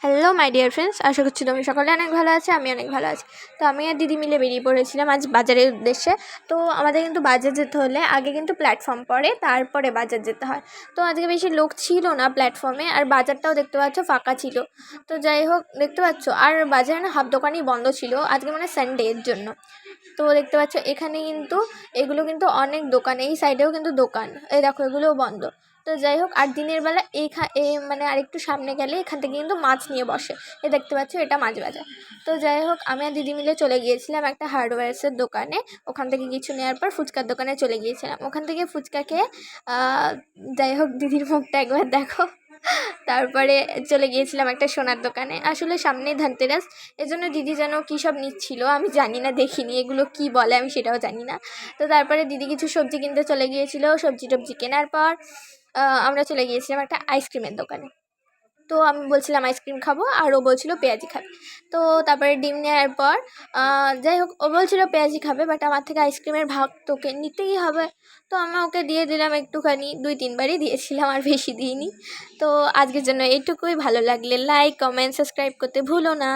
Hello my dear friends, আশা করছি তুমি সকলে অনেক ভালো আছে। আমি অনেক ভালো আছি। তো আমি আর দিদি মিলে বেরিয়ে পড়েছিলাম আজ বাজারের উদ্দেশ্যে। তো আমাদের কিন্তু বাজার যেতে হলে আগে কিন্তু প্ল্যাটফর্ম পড়ে, তারপরে বাজার যেতে হয়। তো আজকে বেশি লোক ছিল না প্ল্যাটফর্মে, আর বাজারটাও দেখতে পাচ্ছ ফাঁকা ছিল। তো যাই হোক, দেখতে পাচ্ছ আর বাজারে না হাফ দোকানই বন্ধ ছিল আজকে, মানে সানডে এর জন্য। তো দেখতে পাচ্ছ এখানে কিন্তু এগুলো কিন্তু অনেক দোকান, এই সাইডেও কিন্তু দোকান, এই দেখো এগুলোও বন্ধ। তো যাই হোক, আর দিনের বেলা মানে আরেকটু সামনে গেলে এখান থেকে কিন্তু মাছ নিয়ে বসে, এ দেখতে পাচ্ছ এটা মাছ বাজার। তো যাই হোক, আমি আর দিদি মিলে চলে গিয়েছিলাম একটা হার্ডওয়্যার্সের দোকানে। ওখান থেকে কিছু নেওয়ার পর ফুচকার দোকানে চলে গিয়েছিলাম। ওখান থেকে ফুচকা খেয়ে যাই হোক, দিদির মুখটা একবার দেখো। তারপরে চলে গিয়েছিলাম একটা সোনার দোকানে, আসলে সামনেই ধনতেরাস, এজন্য দিদি যেন কী সব নিচ্ছিল, আমি জানি না, দেখিনি এগুলো কি বলে, আমি সেটাও জানি না। তো তারপরে দিদি কিছু সবজি কিনতে চলে গিয়েছিল, সবজি টবজি কেনার পর আমরা চলে গিয়েছিলাম একটা আইসক্রিমের দোকানে। তো আমি বলছিলাম আইসক্রিম খাবো, আর ও বলছিল পেঁয়াজি খাবে। তো তারপরে ডিম নেওয়ার পর যাই হোক, ও বলছিল পেঁয়াজি খাবে, বাট আমার থেকে আইসক্রিমের ভাগ তোকে নিতেই হবে। তো আমি ওকে দিয়ে দিলাম একটুখানি, 2-3বারই দিয়েছিলাম, আর বেশি দিইনি। তো আজকের জন্য এইটুকুই। ভালো লাগলে লাইক, কমেন্ট, সাবস্ক্রাইব করতে ভুলো না।